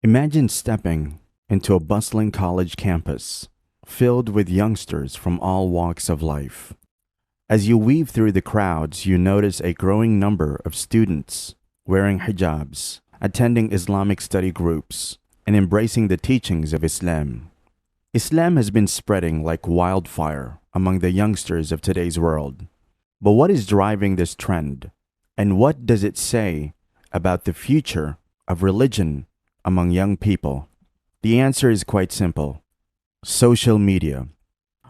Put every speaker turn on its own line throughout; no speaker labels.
Imagine stepping into a bustling college campus filled with youngsters from all walks of life. As you weave through the crowds, you notice a growing number of students wearing hijabs, attending Islamic study groups, and embracing the teachings of Islam. Islam has been spreading like wildfire among the youngsters of today's world. But what is driving this trend? And what does it say about the future of religion among young people? The answer is quite simple: social media.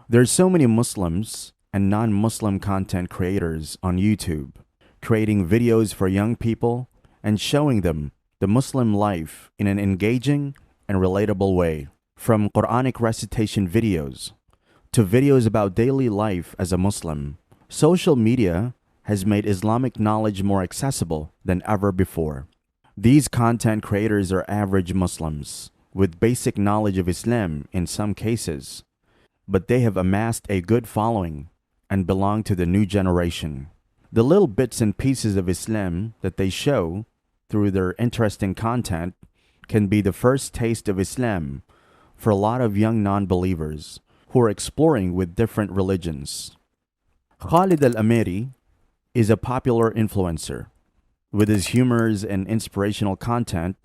There are so many Muslims and non-Muslim content creators on YouTube, creating videos for young people and showing them the Muslim life in an engaging and relatable way. From Quranic recitation videos to videos about daily life as a Muslim, social media has made Islamic knowledge more accessible than ever before. These content creators are average Muslims with basic knowledge of Islam in some cases, but they have amassed a good following and belong to the new generation. The little bits and pieces of Islam that they show through their interesting content can be the first taste of Islam for a lot of young non-believers who are exploring with different religions. Khalid Al-Amiri is a popular influencer. With his humors and inspirational content,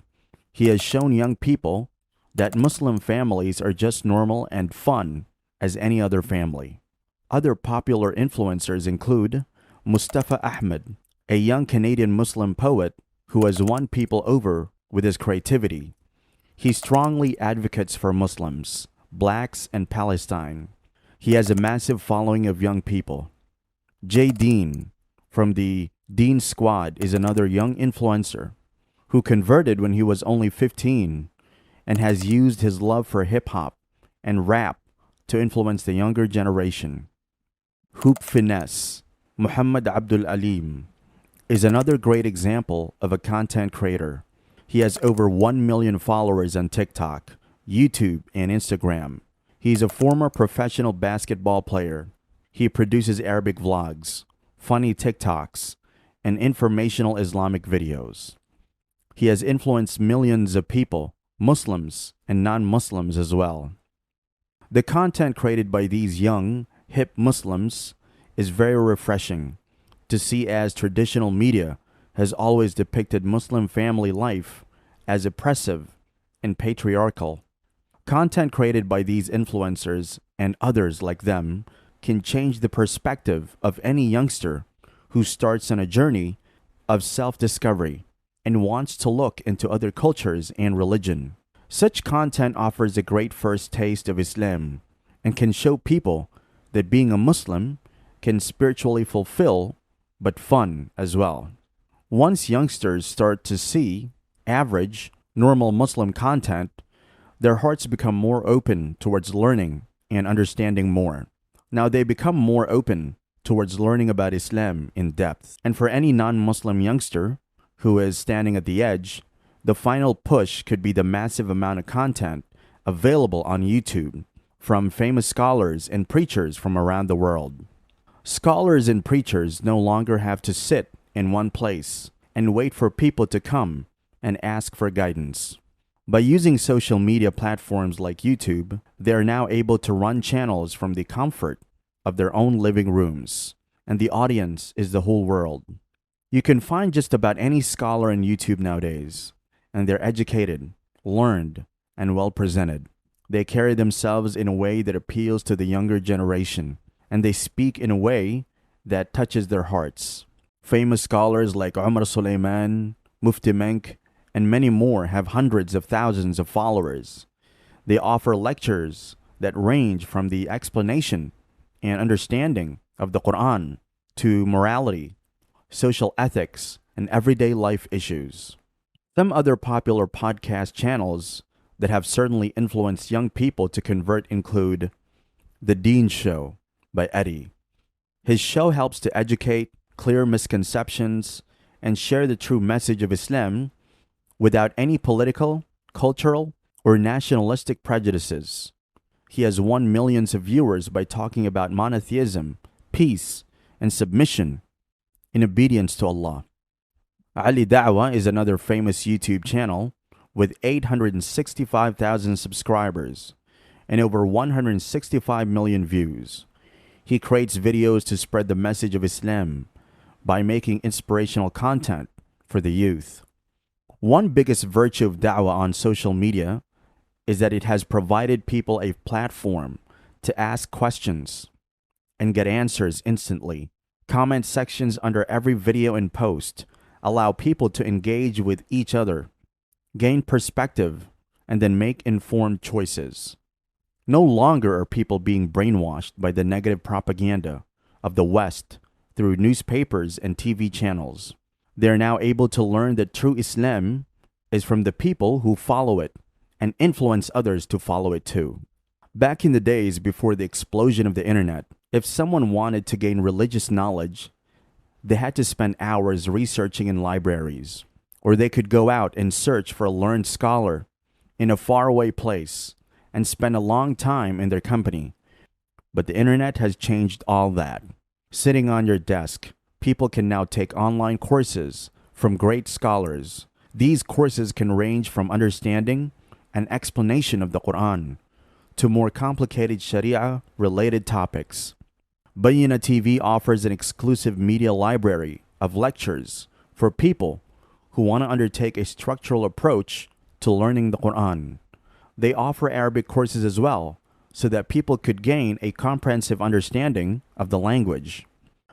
he has shown young people that Muslim families are just normal and fun as any other family. Other popular influencers include Mustafa Ahmed, a young Canadian Muslim poet who has won people over with his creativity. He strongly advocates for Muslims, blacks, and Palestine. He has a massive following of young people. Jay Dean from the Dean Squad is another young influencer who converted when he was only 15 and has used his love for hip hop and rap to influence the younger generation. Hoop Finesse, Muhammad Abdul Alim, is another great example of a content creator. He has over 1 million followers on TikTok, YouTube, and Instagram. He's a former professional basketball player. He produces Arabic vlogs, funny TikToks, and informational Islamic videos. He has influenced millions of people, Muslims and non-Muslims as well. The content created by these young, hip Muslims is very refreshing to see, as traditional media has always depicted Muslim family life as oppressive and patriarchal. Content created by these influencers and others like them can change the perspective of any youngster who starts on a journey of self-discovery and wants to look into other cultures and religion. Such content offers a great first taste of Islam and can show people that being a Muslim can spiritually fulfill but fun as well. Once youngsters start to see average, normal Muslim content, their hearts become more open towards learning and understanding more. Now they become more open towards learning about Islam in depth. And for any non-Muslim youngster who is standing at the edge, the final push could be the massive amount of content available on YouTube from famous scholars and preachers from around the world. Scholars and preachers no longer have to sit in one place and wait for people to come and ask for guidance. By using social media platforms like YouTube, they are now able to run channels from the comfort of their own living rooms, and the audience is the whole world. You can find just about any scholar on YouTube nowadays, and they're educated, learned, and well presented. They carry themselves in a way that appeals to the younger generation, and they speak in a way that touches their hearts. Famous scholars like Umar Sulaiman, Mufti Menk, and many more have hundreds of thousands of followers. They offer lectures that range from the explanation and understanding of the Quran to morality, social ethics, and everyday life issues. Some other popular podcast channels that have certainly influenced young people to convert include The Dean Show by Eddie. His show helps to educate, clear misconceptions, and share the true message of Islam without any political, cultural, or nationalistic prejudices. He has won millions of viewers by talking about monotheism, peace, and submission in obedience to Allah. Ali Da'wah is another famous YouTube channel with 865,000 subscribers and over 165 million views. He creates videos to spread the message of Islam by making inspirational content for the youth. One biggest virtue of da'wah on social media is that it has provided people a platform to ask questions and get answers instantly. Comment sections under every video and post allow people to engage with each other, gain perspective, and then make informed choices. No longer are people being brainwashed by the negative propaganda of the West through newspapers and TV channels. They are now able to learn that true Islam is from the people who follow it and influence others to follow it too. Back in the days before the explosion of the internet, if someone wanted to gain religious knowledge, they had to spend hours researching in libraries, or they could go out and search for a learned scholar in a faraway place and spend a long time in their company. But the internet has changed all that. Sitting on your desk, people can now take online courses from great scholars. These courses can range from understanding and explanation of the Quran to more complicated Sharia-related topics. Bayyina TV offers an exclusive media library of lectures for people who want to undertake a structural approach to learning the Quran. They offer Arabic courses as well, so that people could gain a comprehensive understanding of the language.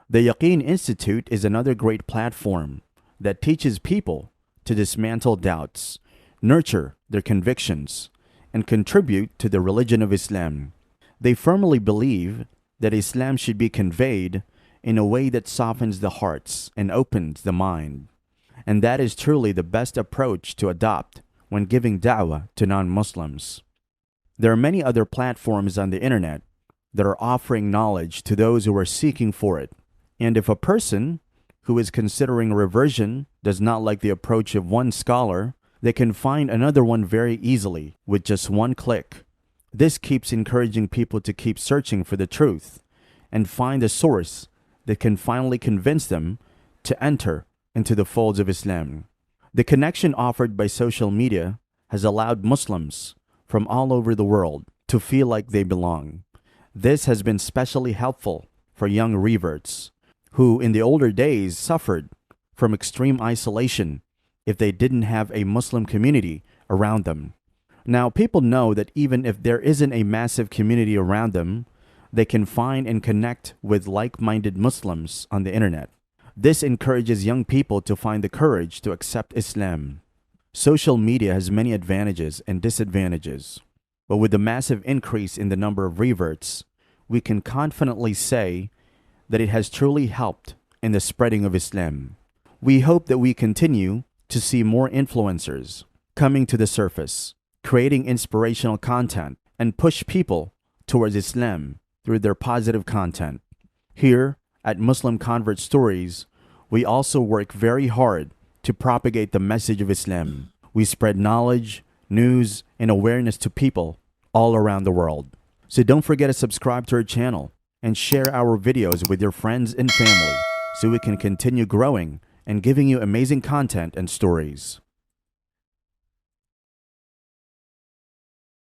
The Yaqeen Institute is another great platform that teaches people to dismantle doubts, nurture their convictions, and contribute to the religion of Islam. They firmly believe that Islam should be conveyed in a way that softens the hearts and opens the mind. And that is truly the best approach to adopt when giving da'wah to non-Muslims. There are many other platforms on the internet that are offering knowledge to those who are seeking for it. And if a person who is considering reversion does not like the approach of one scholar, they can find another one very easily with just one click. This keeps encouraging people to keep searching for the truth and find a source that can finally convince them to enter into the folds of Islam. The connection offered by social media has allowed Muslims from all over the world to feel like they belong. This has been especially helpful for young reverts who in the older days suffered from extreme isolation if they didn't have a Muslim community around them. Now, people know that even if there isn't a massive community around them, they can find and connect with like-minded Muslims on the internet. This encourages young people to find the courage to accept Islam. Social media has many advantages and disadvantages, but with the massive increase in the number of reverts, we can confidently say that it has truly helped in the spreading of Islam. We hope that we continue to see more influencers coming to the surface, creating inspirational content, and push people towards Islam through their positive content. Here at Muslim Convert Stories, we also work very hard to propagate the message of Islam. We spread knowledge, news, and awareness to people all around the world. So don't forget to subscribe to our channel and share our videos with your friends and family so we can continue growing and giving you amazing content and stories.